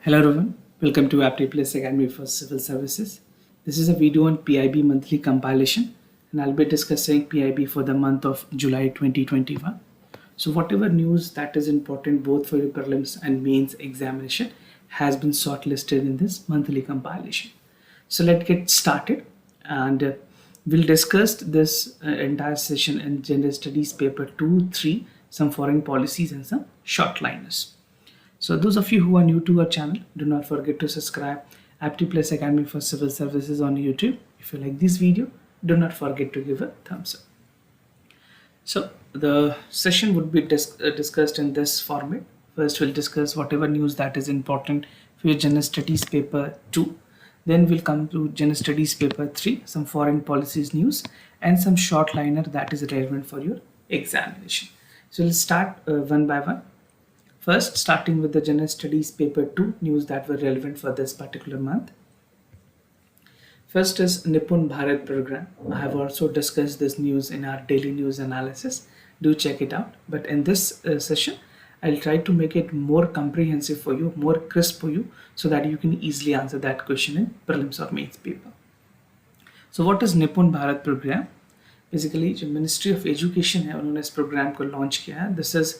Hello everyone, welcome to AptPlus Academy for Civil Services. This is a video on PIB monthly compilation and I'll be discussing PIB for the month of July 2021. So whatever news that is important both for your prelims and mains examination has been shortlisted in this monthly compilation. So let's get started and we'll discuss this entire session in General Studies paper 2, 3, some foreign policies and some shortliners. So those of you who are new to our channel, do not forget to subscribe AptPlus Academy for Civil Services on YouTube. If you like this video, do not forget to give a thumbs up. So the session would be discussed in this format. First we'll discuss whatever news that is important for your General Studies paper 2. Then we'll come to General Studies paper 3, some foreign policies news and some short liner that is relevant for your examination. So we'll start one by one. First, starting with the General Studies paper 2 news that were relevant for this particular month. First is Nipun Bharat program. I have also discussed this news in our daily news analysis. Do check it out. But in this session, I'll try to make it more comprehensive for you, more crisp for you, so that you can easily answer that question in prelims or mains paper. So what is Nipun Bharat program? Basically जो ministry of education है उन्होंने इस program को launch किया है. This is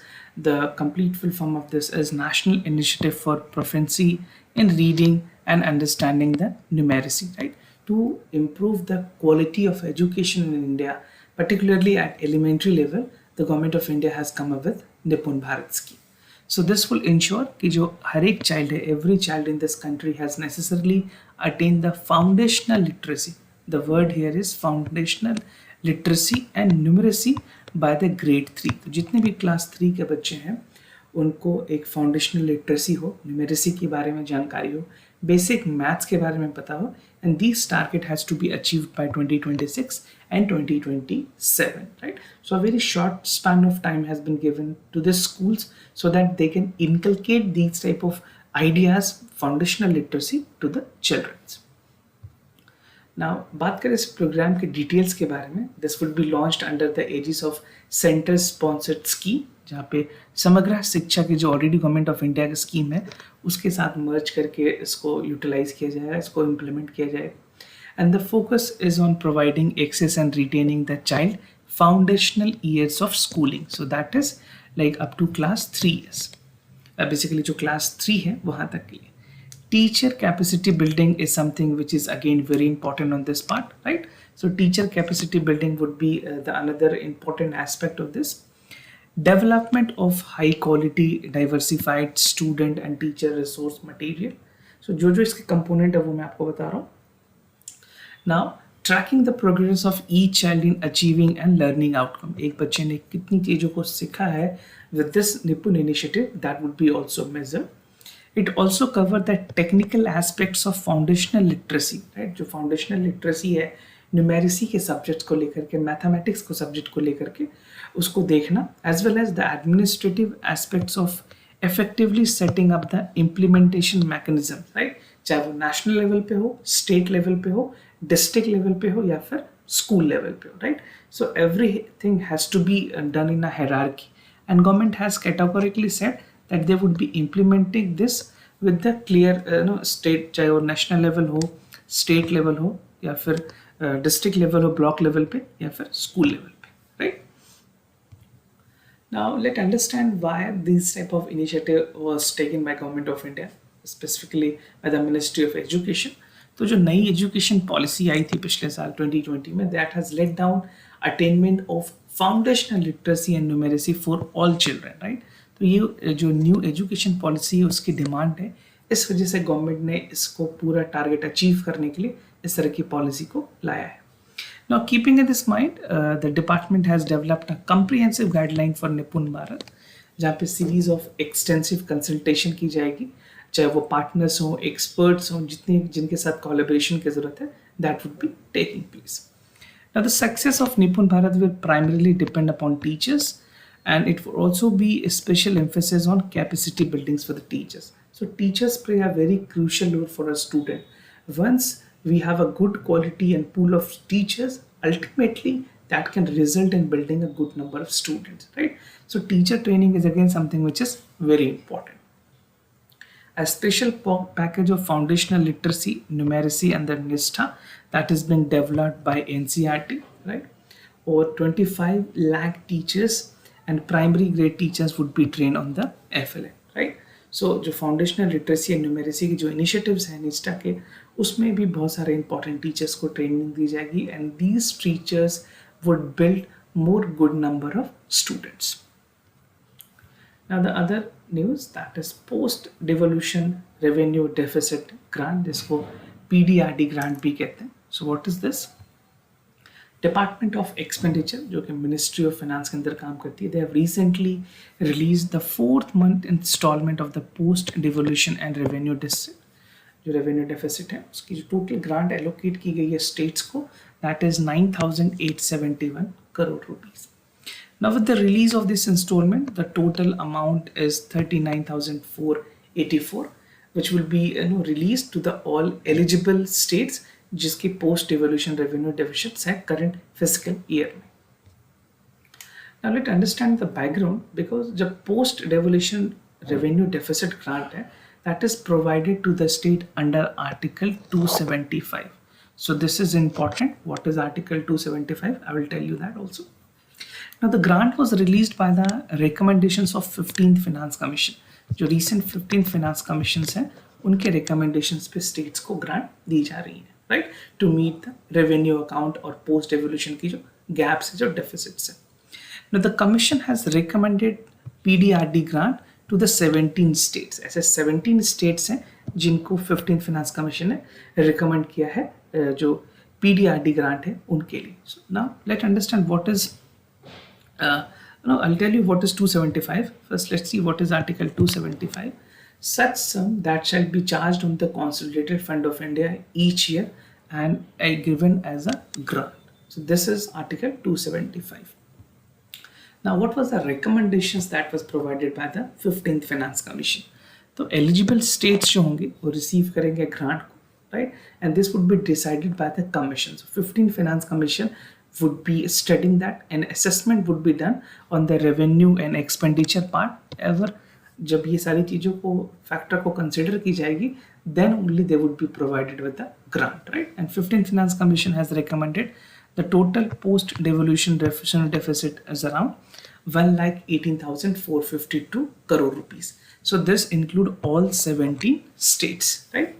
the complete full form of this is national initiative for proficiency in reading and understanding the numeracy, right, to improve the quality of education in India, particularly at elementary level. The government of India has come up with Nipun Bharat scheme. So this will ensure कि जो हर एक child है, every child in this country has necessarily attained the foundational literacy. The word here is foundational literacy and numeracy by the grade 3. तो जितने भी class 3 के बच्चे हैं उनको एक फाउंडेशनल लिटरेसी हो, न्यूमरेसी के बारे में जानकारी हो, बेसिक मैथ्स के बारे में पता हो, and this target has to be achieved by 2026 and 2027, right? So a very short span of time has been given to the schools so that they can inculcate these type of ideas, foundational literacy to the children. Now बात करें इस program के details के बारे में. This would be launched under the aegis of centre sponsored scheme, जहाँ पे समग्र शिक्षा की जो ऑलरेडी गवर्नमेंट ऑफ इंडिया की स्कीम है उसके साथ मर्ज करके इसको यूटिलाइज किया जाएगा, इसको इम्प्लीमेंट किया जाएगा. And the focus is on providing access and retaining the child foundational years of schooling. So that is like up to class 3 years. Basically जो क्लास 3 है वहाँ तक के लिए. Teacher capacity building is something which is again very important on this part, right? So teacher capacity building would be the another important aspect of this. Development of high quality diversified student and teacher resource material. So जो इसके component है वो मैं आपको बता रहा हूँ. Now tracking the progress of each child in achieving and learning outcome. एक बच्चे ने कितनी चीज़ों को सीखा है with this Nipun initiative, that would be also measured. It also cover the technical aspects of foundational literacy, right? जो foundational literacy है न्यूमेरेसी के सब्जेक्ट्स को लेकर के, मैथमेटिक्स को सब्जेक्ट को लेकर के उसको देखना, as well as the administrative aspects of effectively setting up the implementation mechanism, right? चाहे वो नेशनल लेवल पे हो, स्टेट लेवल पे हो, डिस्ट्रिक्ट लेवल पे हो या फिर स्कूल लेवल पे हो, right? So everything has to be done in a hierarchy, and government has categorically said that they would be implementing this with the clear state, चाहे वो national level हो, state level हो या फिर district level हो, block level पे या फिर school level पे, right? Now let's understand why this type of initiative was taken by government of India, specifically by the Ministry of Education. तो जो नई एजुकेशन पॉलिसी आई थी पिछले साल 2020 में, that has led down attainment of foundational literacy and numeracy for all children, right? तो ये जो न्यू एजुकेशन पॉलिसी है उसकी डिमांड है, इस वजह से गवर्नमेंट ने इसको पूरा टारगेट अचीव करने के लिए इस तरह की पॉलिसी को लाया है. Now keeping in this mind, the department has developed a comprehensive guideline for निपुण भारत, जहाँ पे सीरीज ऑफ एक्सटेंसिव कंसल्टेशन की जाएगी, चाहे वो पार्टनर्स हों, एक्सपर्ट्स हों, जिनके साथ कोलैबोरेशन की ज़रूरत है, that would be taking place. Now the success of Nipun Bharat will primarily depend upon teachers, and it will also be a special emphasis on capacity buildings for the teachers. So teachers play a very crucial role for a student. Once we have a good quality and pool of teachers, ultimately that can result in building a good number of students, right? So teacher training is again something which is very important. a special package of foundational literacy, numeracy, and the NISTA that is being developed by NCRT, right? Over 25 lakh teachers and primary grade teachers would be trained on the FLN, right? सो जो foundational literacy and numeracy की जो initiatives हैं निस्टा के, उसमें भी बहुत सारे important teachers को ट्रेनिंग दी जाएगी and these teachers would build more good number of students. Now the other news, that is post devolution revenue deficit grant, जिसको PDRD grant भी कहते हैं. So what is this? Department of Expenditure, जो कि Ministry of Finance के अंदर काम करती है, they have recently released the 4th month installment of the post devolution and revenue deficit. जो रेवेन्यू डेफिसिट है उसकी जो टोटल ग्रांट एलोकेट की गई है स्टेट्स को, that is 9,871 crore rupees. Now with the release of this installment, the total amount is 39,484, which will be released to the all eligible states जिसकी post devolution revenue deficits है current fiscal year में. Now let's understand the background, because जब post devolution revenue deficit grant है, that is provided to the state under Article 275. So this is important. What is Article 275? I will tell you that also. Now the grant was released by the recommendations of 15th Finance Commission. जो recent 15th Finance Commissions हैं, उनके recommendations पे states को grant दी जा रही है, right? To meet the revenue account और post devolution की जो gaps है, जो deficits है. Now the commission has recommended PDRD grant to the 17 states. ऐसे 17 states हैं जिनको 15th Finance Commission ने recommend किया है जो PDRD grant है उनके लिए. So now let's understand what is I'll tell you what is 275. First let's see what is Article 275. Such sum that shall be charged on the Consolidated Fund of India each year and given as a grant. So this is Article 275. Now what was the recommendations that was provided by the 15th Finance Commission? तो eligible states जो होंगे वो receive करेंगे grant को, right? And this would be decided by the commission. So 15th Finance Commission would be studying that, and assessment would be done on the revenue and expenditure part. Ever जब ये सारी चीज़ों को factor को consider की जाएगी, then only they would be provided with the grant, right? And 15th Finance Commission has recommended the total post devolution deficit is around 1,18,452 crore rupees. So this include all 17 states, right?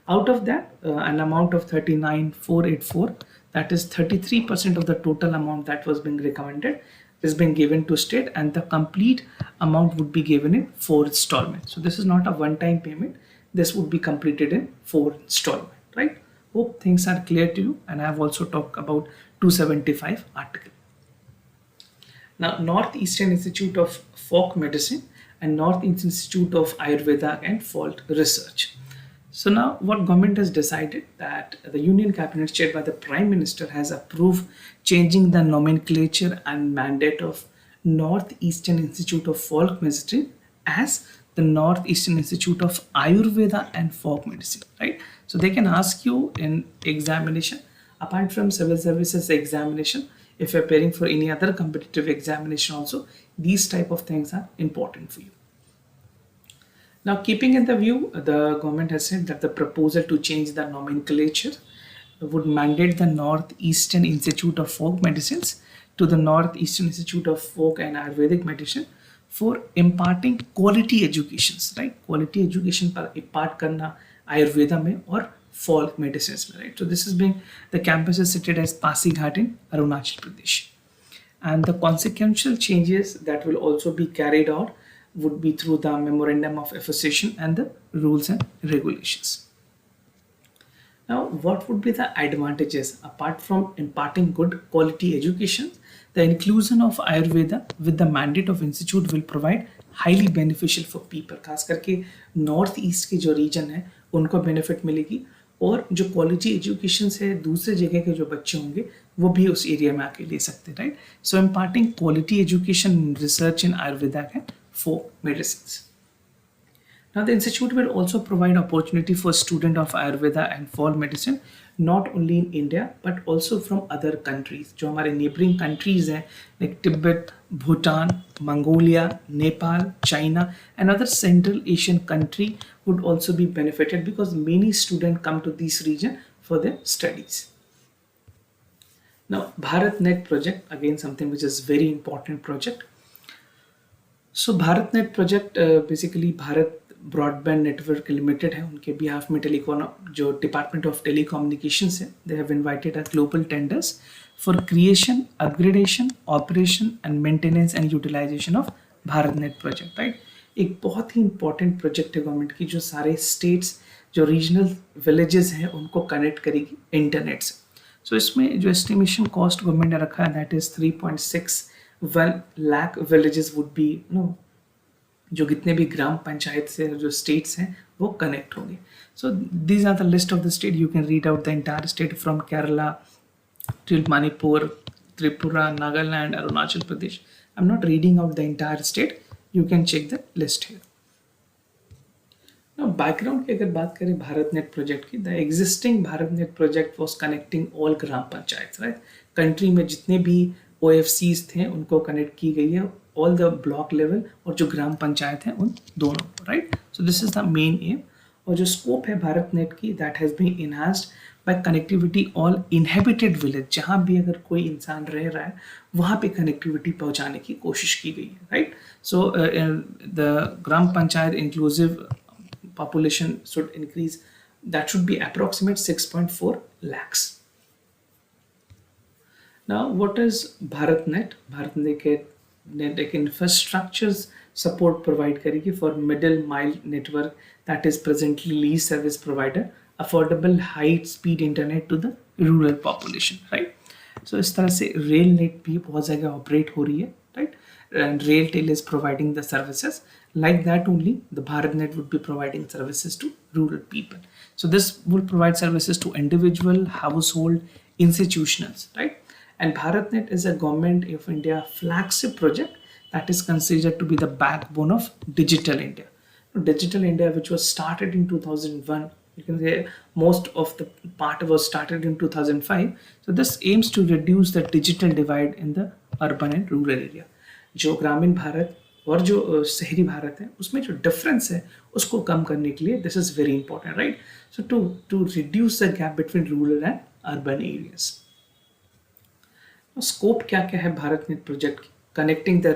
Out of that, an amount of 39,484, that is 33% of the total amount that was being recommended, is being given to state, and the complete amount would be given in 4 installments. So this is not a one-time payment. This would be completed in 4 installments, right? Hope things are clear to you, and I have also talked about 275 article. Now, Northeastern Institute of Folk Medicine and Northeast Institute of Ayurveda and Folk Research. So now what government has decided, that the Union Cabinet chaired by the Prime Minister has approved changing the nomenclature and mandate of Northeastern Institute of Folk Medicine as the Northeastern Institute of Ayurveda and Folk Medicine, right? So they can ask you in examination, apart from civil services examination, if you're preparing for any other competitive examination also, these type of things are important for you. Now, keeping in the view, the government has said that the proposal to change the nomenclature would mandate the Northeastern Institute of Folk Medicines to the Northeastern Institute of Folk and Ayurvedic Medicine for imparting quality educations, right? Quality education पर impart करना Ayurveda में और folk medicines में, right? So this is being, the campus is situated as Pasighat in Arunachal Pradesh. And the consequential changes that will also be carried out would be through the memorandum of association and the rules and regulations. Now, what would be the advantages apart from imparting good quality education? The inclusion of Ayurveda with the mandate of institute will provide highly beneficial for people. खास करके north east के जो reason है उनको benefit मिलेगी, और जो quality education से दूसरे जगह के जो बच्चे होंगे वो भी उस एरिया में आके ले सकते हैं, right? So imparting quality education research in Ayurveda and folk medicines. Now the institute will also provide opportunity for students of Ayurveda and folk medicine not only in India but also from other countries. जो हमारे neighboring countries हैं like Tibet, Bhutan, Mongolia, Nepal, China and other Central Asian country would also be benefited because many students come to this region for their studies. Now BharatNet project, again something which is very important project. So Bharat net project basically Bharat broadband network limited है, उनके behalf में telecom जो department of telecommunications है, they have invited a global tenders for creation, upgradation, operation and maintenance and utilization of Bharat net project, right. एक बहुत ही important project है government की, जो सारे स्टेट्स जो रीजनल विलेजेस हैं उनको कनेक्ट करेगी इंटरनेट से. सो इसमें जो एस्टिमेशन कॉस्ट गवर्नमेंट ने रखा है that is 3.6 lakh villages would be जो कितने भी ग्राम पंचायत से जो स्टेट्स हैं वो कनेक्ट होंगे. So these are the list of the state. You can read out the entire state from Kerala till Manipur, Tripura, Nagaland, Arunachal Pradesh. I am not reading out the entire state, you can check the list here. Background की अगर बात करें Bharat net project की, the existing Bharat net project was connecting all gram panchayat, right. Country में जितने भी OFCs थे उनको कनेक्ट की गई है, ऑल द ब्लॉक लेवल और जो ग्राम पंचायत हैं उन दोनों को, right. So this is the main aim. और जो स्कोप है भारत नेट की, that has been enhanced by connectivity all inhabited village. जहाँ भी अगर कोई इंसान रह रहा है वहाँ पे कनेक्टिविटी पहुँचाने की कोशिश की गई है, right. So the gram panchayat inclusive population should increase, that should be approximate 6.4 lakhs. Now what is BharatNet? BharatNet एक infrastructures support provide करेगी for middle mile network that is presently least service provider affordable high speed internet to the rural population, right. So इस तरह से rail net भी बहुत जगह operate हो रही है, right. And RailTel is providing the services. Like that only, the BharatNet would be providing services to rural people. So this will provide services to individual, household, institutions, right? And BharatNet is a government of India flagship project that is considered to be the backbone of Digital India. Digital India, which was started in 2001, you can say most of the part was started in 2005. So this aims to reduce the digital divide in the urban and rural area. जो ग्रामीण भारत और जो शहरी भारत है उसमें जो difference है उसको कम करने के लिए this is very important, right. So to reduce the gap between rural and urban areas. Scope क्या क्या है भारत नेट प्रोजेक्ट की? Connecting the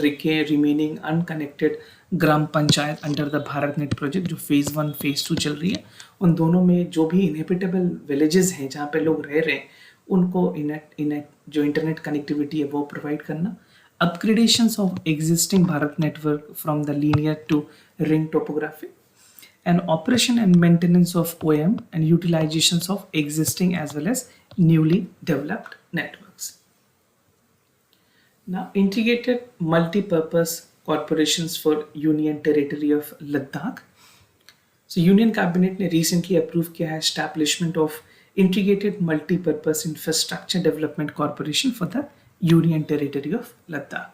remaining unconnected gram panchayat under the Bharat net project, जो फेज 1 फेज 2 चल रही है, उन दोनों में जो भी इनहेबिटेबल विलेजेस हैं जहाँ पे लोग रह रहे हैं उनको जो इंटरनेट कनेक्टिविटी है वो प्रोवाइड करना. Upgradations of existing Bharat network from the linear to ring topography, and operation and maintenance of OM and utilizations of existing as well as newly developed networks. Now, integrated multi-purpose corporations for Union Territory of Ladakh. So, Union Cabinet ने recently approved किया है establishment of integrated multi-purpose infrastructure development corporation for the Union Territory of Ladakh.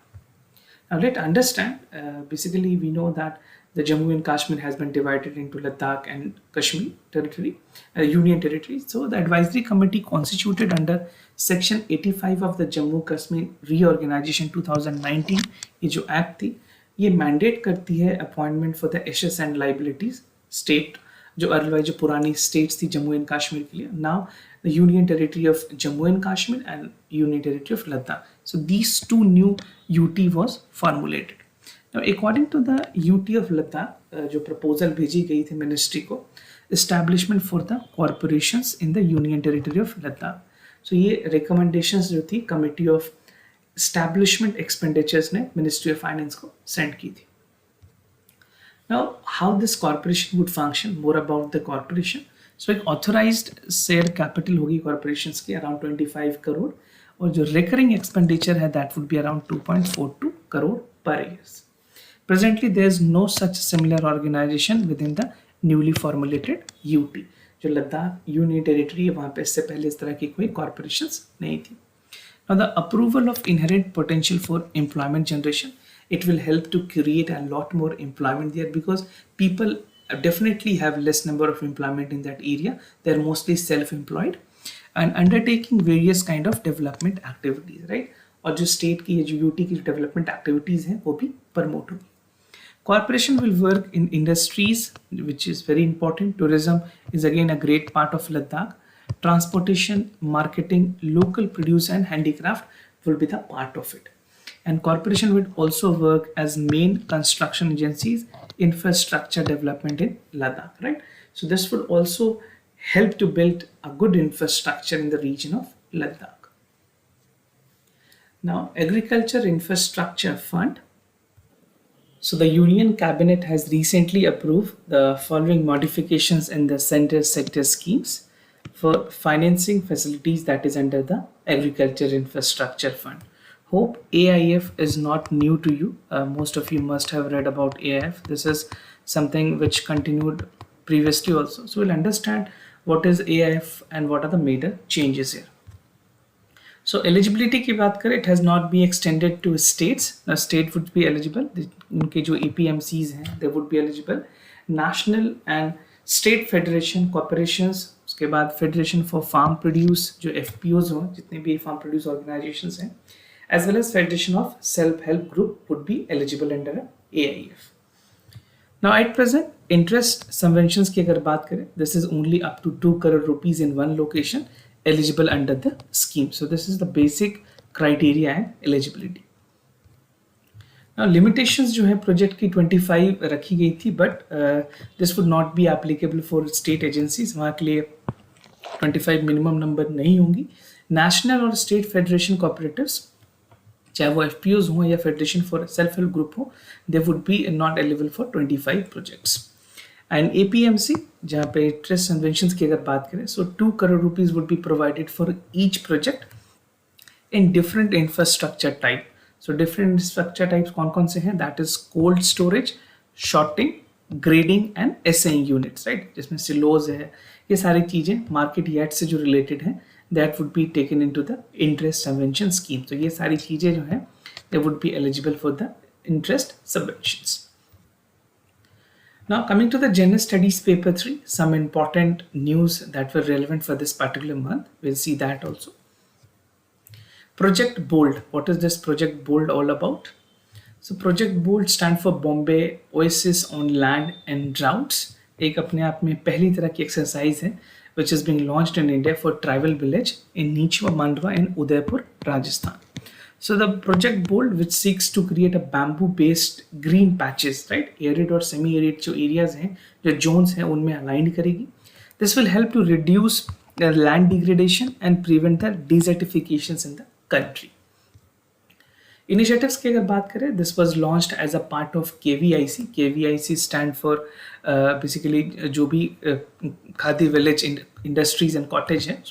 Now let's understand, basically we know that the Jammu and Kashmir has been divided into Ladakh and Kashmir territory, Union Territory. So the advisory committee constituted under section 85 of the Jammu Kashmir Reorganization 2019, ये जो act थी ये mandate करती है appointment for the assets and liabilities state, जो otherwise जो पुरानी states थी जम्मू एंड कश्मीर के लिए. Now the Union Territory of Jammu and Kashmir and Union Territory of Ladakh. So these two new UT was formulated. Now according to the UT of Ladakh, जो proposal भेजी गई थी ministry को, establishment for the corporations in the Union Territory of Ladakh. So ये recommendations जो थी Committee of Establishment Expenditures ने Ministry of Finance को send की थी. Now how this corporation would function, more about the corporation. So एक authorized share capital होगी corporations की अराउंड 25 करोड़, और जो रिकरिंग एक्सपेंडिचर है that would be around 2.42 crore per year. Presently there is no such similar organization within the newly formulated UT. जो Ladakh union territory है वहाँ पे इससे पहले इस तरह की कोई कॉर्पोरेशंस नहीं थी. Now the approval of inherent potential for employment generation, it will help to create a lot more employment there because people definitely have less number of employment in that area. They're mostly self-employed. and undertaking various kind of development activities, right? और जो state की जो UT की development activities हैं वो भी promote होगी. Corporation will work in industries, which is very important. Tourism is again a great part of Ladakh. Transportation, marketing, local produce and handicraft will be the part of it. And corporation will also work as main construction agencies, infrastructure development in Ladakh, right? So this would also help to build a good infrastructure in the region of Ladakh. Now, Agriculture Infrastructure Fund. So the Union Cabinet has recently approved the following modifications in the center sector schemes for financing facilities that is under the Agriculture Infrastructure Fund. Hope AIF is not new to you. Most of you must have read about AIF. This is something which continued previously also. So we'll understand what is AIF and what are the major changes here. So eligibility की बात करें, it has not been extended to states. The state would be eligible. उनके जो APMCs हैं, they would be eligible. National and state federation corporations, उसके बाद Federation for Farm Produce जो FPOs हों, जितने भी farm produce organizations हैं, as well as Federation of Self-Help Group would be eligible under AIF. Now at present, interest subventions की अगर बात करें, this is only up to 2 crore rupees in one location eligible under the scheme. So this is the basic criteria and eligibility. Now limitations जो है project की 25 रखी गई थी, but this would not be applicable for state agencies. वहाँ के लिए 25 minimum number नहीं होंगी. नेशनल और स्टेट फेडरेशन कॉपरेटिव्स, चाहे वो FPOs हों या federation for self help group हो, they would be not eligible for 25 projects. And APMC जहाँ पे ट्रस्ट सबवेंशंस की अगर बात करें, सो 2 crore rupees would be provided for each project in different infrastructure type. So different infrastructure types कौन कौन से हैं? That is cold storage, shorting, grading and SAing units, right? जिसमें silos है, ये सारी चीजें market yard से जो related हैं, that would be taken into the interest subvention scheme. So ये सारी चीजें जो हैं, they would be eligible for the interest subventions. Now coming to the General Studies paper 3, some important news that were relevant for this particular month. We'll see that also. Project Bold. What is this Project Bold all about? So Project Bold stand for Bombay Oasis on Land and Droughts. एक अपने आप में पहली तरह की exercise है which is being launched in India for tribal village in Nichwa Mandwa in Udaipur, Rajasthan. So the Project Bold, which seeks to create a bamboo-based green patches, right? Arid और semi-arid जो areas हैं, जो zones हैं, उनमें align करेगी. This will help to reduce the land degradation and prevent the desertifications in the country. Initiatives की अगर बात करें, this was launched as a part of KVIC. KVIC stand for basically जो भी khadi village industries and cottage हैं.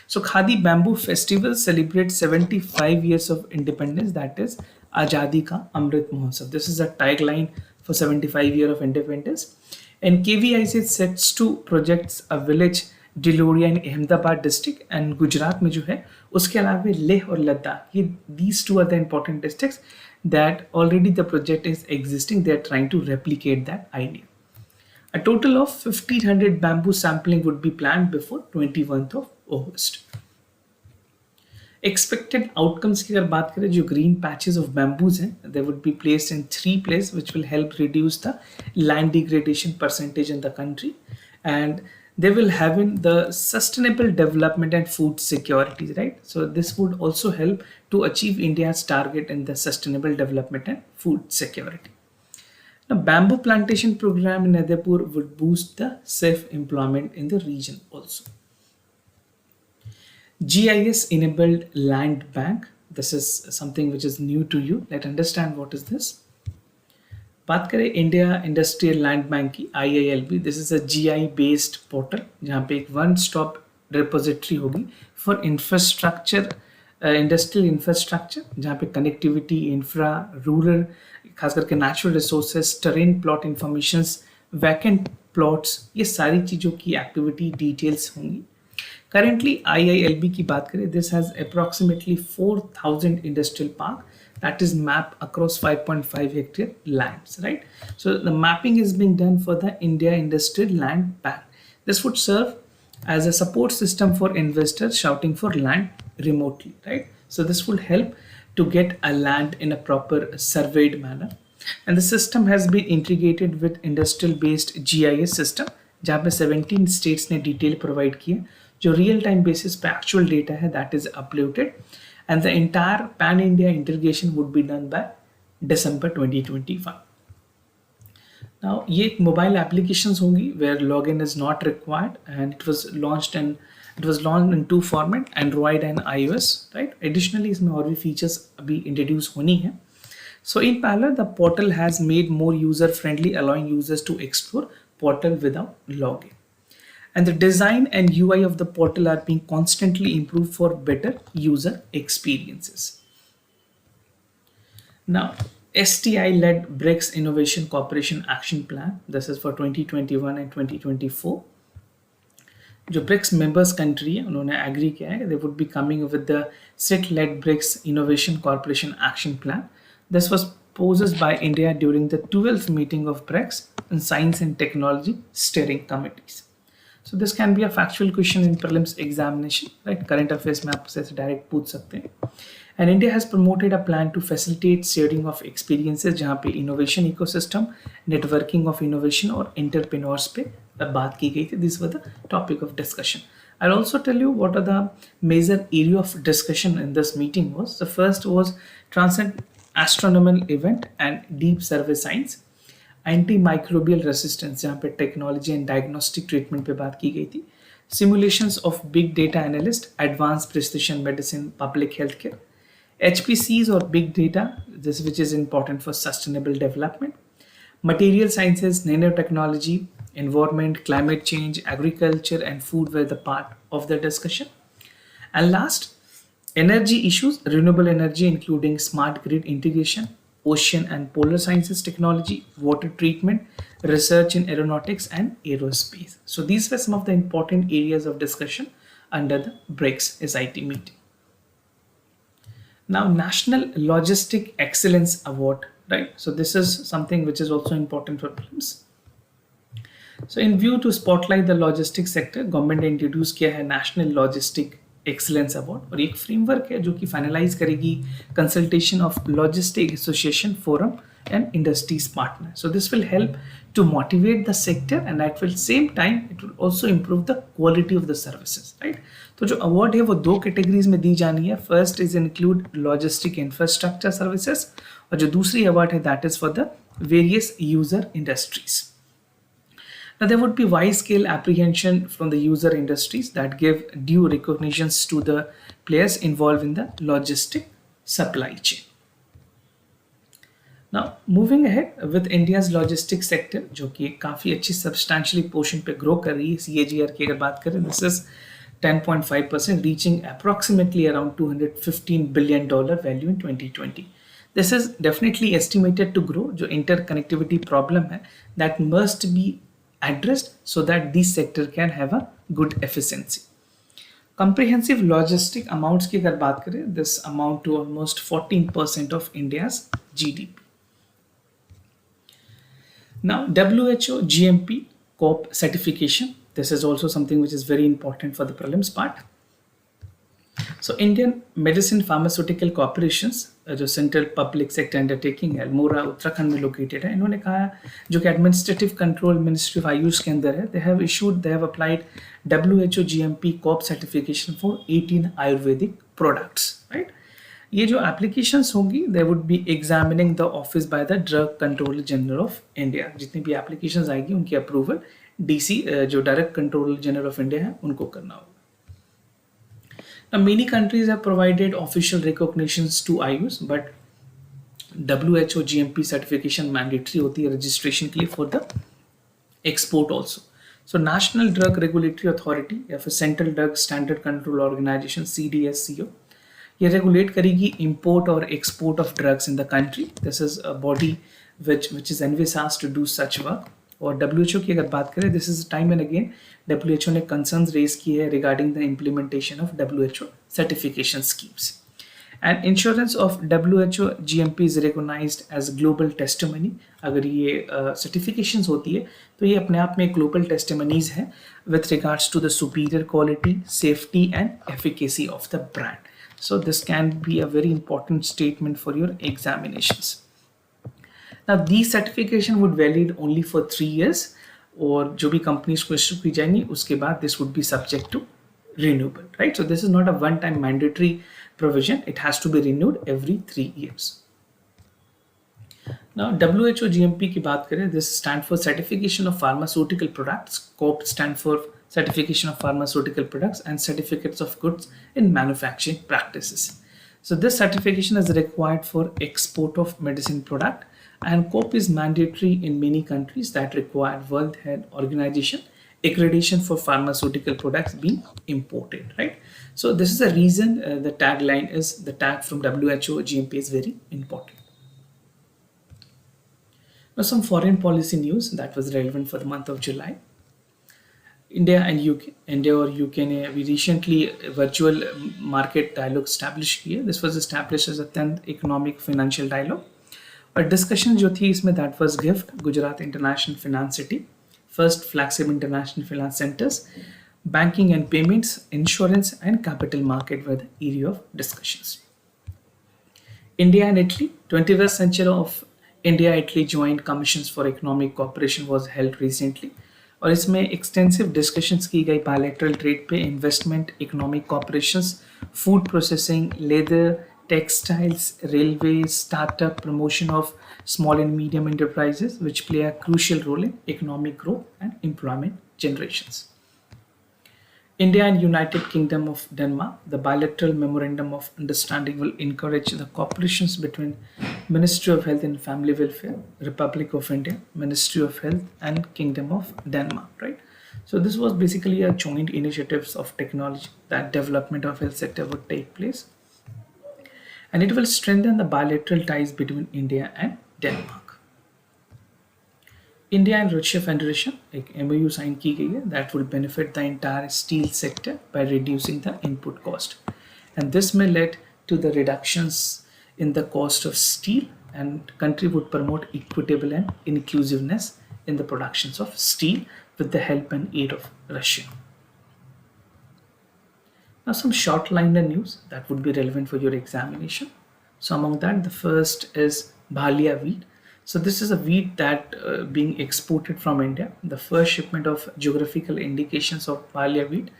So Khadi Bamboo Festival celebrates 75 years of independence, that is Azadi Ka Amrit Mahotsav. This is a tagline for 75 years of independence. And KVIC sets to projects a village Diloria in Ahmedabad district and Gujarat में जो है, उसके अलावा लेह और लद्दाख, ये these two are the important districts that already the project is existing. They are trying to replicate that idea. A total of 1500 bamboo sampling would be planned before 21th of August. Expected outcomes की अगर बात करें, जो green patches of bamboos हैं, they would be placed in 3 places which will help reduce the land degradation percentage in the country, and they will have in the sustainable development and food security, right? So this would also help to achieve India's target in the sustainable development and food security. Now, bamboo plantation program in Udaipur would boost the self-employment in the region also. GIS enabled land bank. This is something which is new to you. Let's understand what is this. बात करें India industrial land bank की, IILB. This is a GI based portal जहाँ पे एक one stop repository होगी for infrastructure, industrial infrastructure, जहाँ पे connectivity, infra, rural, खास करके natural resources, terrain plot informations, vacant plots, ये सारी चीज़ों की एक्टिविटी डिटेल्स होंगी. Currently IILB की बात करें, this has approximately 4,000 industrial park that is mapped across 5.5 hectare lands, right? So the mapping is being done for the India Industrial Land Bank. This would serve as a support system for investors shouting for land remotely, right? So this will help to get a land in a proper surveyed manner. And the system has been integrated with industrial based GIS system जहाँ पे 17 states ने detail provide की है, जो real time basis पे actual data है that is uploaded, and the entire pan India integration would be done by December 2025. Now ये एक mobile applications होंगी where login is not required, and it was launched in two format, Android and iOS, right? Additionally इसमें और भी features अभी introduce होनी है. So in parallel, the portal has made more user friendly, allowing users to explore portal without login. And the design and UI of the portal are being constantly improved for better user experiences. Now, STI led BRICS Innovation Cooperation Action Plan. This is for 2021 and 2024. जो BRICS members country है उन्होंने agree किया है they would be coming with the sit led BRICS innovation corporation action plan. This was proposed by India during the 12th meeting of BRICS and Science and Technology Steering Committees. So this can be a factual question in prelims examination, right? Current affairs में आप से direct पूछ सकते हैं. And India has promoted a plan to facilitate sharing of experiences जहाँ पे innovation ecosystem, networking of innovation और entrepreneurs पे बात की गई थी. These were the topic of discussion. I'll also tell you what are the major area of discussion in this meeting was. The first was transcend astronomical event and deep survey science, antimicrobial resistance जहाँ पे technology and diagnostic treatment पे बात की गई थी, simulations of big data analyst, advance precision medicine, public health care, HPCs और big data this which is important for sustainable development, material sciences, nano technology, environment, climate change, agriculture and food were the part of the discussion. And last, energy issues, renewable energy including smart grid integration, ocean and polar sciences technology, water treatment, research in aeronautics and aerospace. So these were some of the important areas of discussion under the BRICS SIT meeting. Now, National Logistic Excellence Award, right? So this is something which is also important for prelims. So in view to spotlight the logistics sector, government ने introduce किया है national logistic excellence award और एक framework है जो कि finalize करेगी consultation of logistic association forum and industries partner. So this will help to motivate the sector and at will same time it will also improve the quality of the services, right? तो जो award है वो दो categories में दी जानी है. First is include logistic infrastructure services और जो दूसरी अवार्ड है that is for the various user industries. Now, there would be wide-scale apprehension from the user industries that give due recognitions to the players involved in the logistic supply chain. Now, moving ahead with India's logistics sector, जो कि काफ़ी अच्छी substantially portion पे grow कर रही है. CAGR की अगर बात करें, this is 10.5%, reaching approximately around $215 billion value in 2020. This is definitely estimated to grow. जो interconnectivity problem है, that must be addressed so that this sector can have a good efficiency. Comprehensive logistic amounts की अगर बात करें, this amount to almost 14% of India's GDP. Now, WHO GMP COP certification. This is also something which is very important for the prelims part. So Indian Medicine Pharmaceutical Corporations जो central public sector undertaking है, अल्मोड़ा उत्तराखंड में located है, इन्होंने कहा जो कि administrative control ministry of Ayush के अंदर है, they have applied WHO GMP COP certification for 18 Ayurvedic products, right? ये जो एप्लीकेशंस होंगी दे would B examining the office by the drug controller general of India. जितनी भी एप्लीकेशंस आएगी उनकी अप्रूवल DC जो direct controller general of India है उनको करना होगा. Now, many countries have provided official recognitions to Ayush, but WHO GMP certification mandatory होती है registration के लिए for the export also. So, National Drug Regulatory Authority या फिर Central Drug Standard Control Organization CDSCO ये regulate करेगी import और export of drugs in the country. This is a body which is envisaged to do such work. और WHO की अगर बात करें, this is time and again WHO ने concerns raise किए हैं regarding the implementation of WHO certification schemes. And insurance of WHO GMP is recognized as global testimony. अगर ये सर्टिफिकेशंस होती है तो ये अपने आप में ग्लोबल टेस्टिमनीज है with regards to the superior quality, safety and efficacy of the brand. So this can be a very important statement for your examinations. Now these certification would valid only for 3 years, और जो भी companies को issue की जाएंगी उसके बाद this would be subject to renewable, right? So this is not a one time mandatory provision, it has to be renewed every 3 years. Now WHO GMP की बात करें, this stand for certification of pharmaceutical products. COP stand for certification of pharmaceutical products and certificates of goods in manufacturing practices. So this certification is required for export of medicine product, and COP is mandatory in many countries that require World Health Organization accreditation for pharmaceutical products being imported, right? So this is the reason the tagline is, the tag from WHO GMP is very important. Now some foreign policy news that was relevant for the month of July. India and UK, India और UK ने अभी recently virtual market dialogue establish किया. This was established as a 10th economic financial dialogue. और discussion जो थी इसमें, that was GIFT, Gujarat International Finance City, first flagship international finance centers, banking and payments, insurance and capital market were the area of discussions. India and Italy, 21st century of India-Italy Joint Commissions for Economic Cooperation was held recently. और इसमें extensive discussions की गई bilateral trade पे, investment, economic cooperations, food processing, leather, textiles, railways, startup, promotion of small and medium enterprises, which play a crucial role in economic growth and employment generations. India and United Kingdom of Denmark, the bilateral memorandum of understanding will encourage the cooperations between Ministry of Health and Family Welfare, Republic of India, Ministry of Health and Kingdom of Denmark, right? So this was basically a joint initiatives of technology that development of health sector would take place. And it will strengthen the bilateral ties between India and Denmark. India and Russia Federation एक MOU sign की गई है that will benefit the entire steel sector by reducing the input cost, and this may lead to the reductions in the cost of steel, and country would promote equitable and inclusiveness in the productions of steel with the help and aid of Russia. Now some short liner news that would be relevant for your examination. So among that, the first is Bhalia wheat. So this is a wheat that being exported from India. The first shipment of geographical indications of Bhalia wheat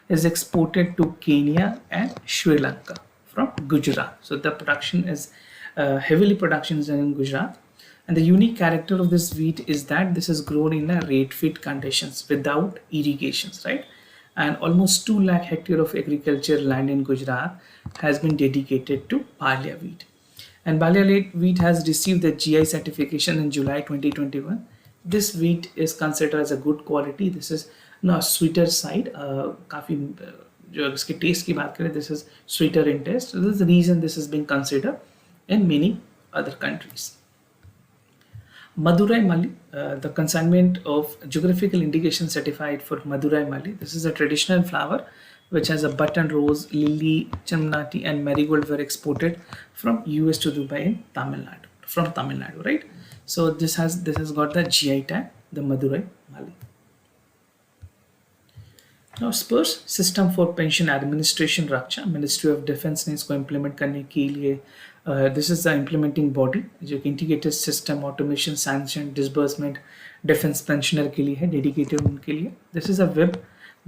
is exported to Kenya and Sri Lanka from Gujarat. So the production is heavily production is in Gujarat. And the unique character of this wheat is that this is grown in a rate-fit conditions without irrigations, right? And almost 2 lakh hectare of agriculture land in Gujarat has been dedicated to Bhalia wheat. And Bhalia wheat has received the GI certification in July 2021. This wheat is considered as a good quality. This is no sweeter side. काफी जो इसके taste की बात करें, this is sweeter in taste. So this is the reason this is being considered in many other countries. Madurai Mali, the consignment of geographical indication certified for Madurai Mali. This is a traditional flower which has a button rose, lily, chamnati and marigold were exported from US to Dubai in Tamil Nadu, right? So this has got the GI tag, the Madurai Mali. Now SPERS, System for Pension Administration Raksha, Ministry of Defense ने इसको implement करने के लिए this is the implementing body जो integrated system automation sanction disbursement defense pensioner के लिए है, dedicated उनके लिए. This is a web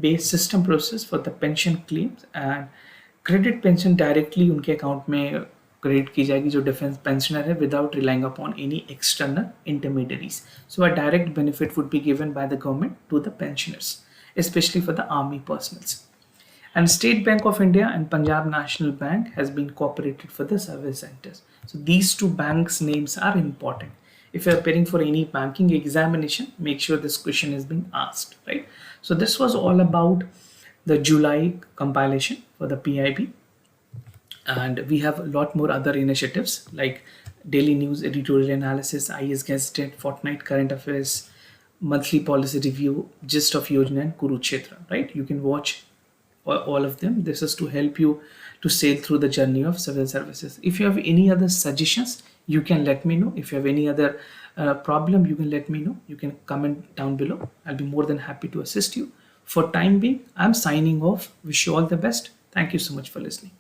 based system process for the pension claims and credit pension directly उनके account में credit की जाएगी जो defense pensioner है without relying upon any external intermediaries. So a direct benefit would be given by the government to the pensioners, especially for the army personals. And State Bank of India and Punjab National Bank has been cooperated for the service centers. So these two banks names are important. If you are preparing for any banking examination, make sure this question is being asked, right? So this was all about the July compilation for the PIB. And we have a lot more other initiatives like daily news, editorial analysis, IS Gazette, fortnight current affairs, monthly policy review, gist of Yojana and Kurukshetra, right? You can watch all of them. This is to help you to sail through the journey of civil services. If you have any other suggestions, you can let me know. If you have any other problem, you can let me know. You can comment down below. I'll be more than happy to assist you. For time being, I'm signing off. Wish you all the best. Thank you so much for listening.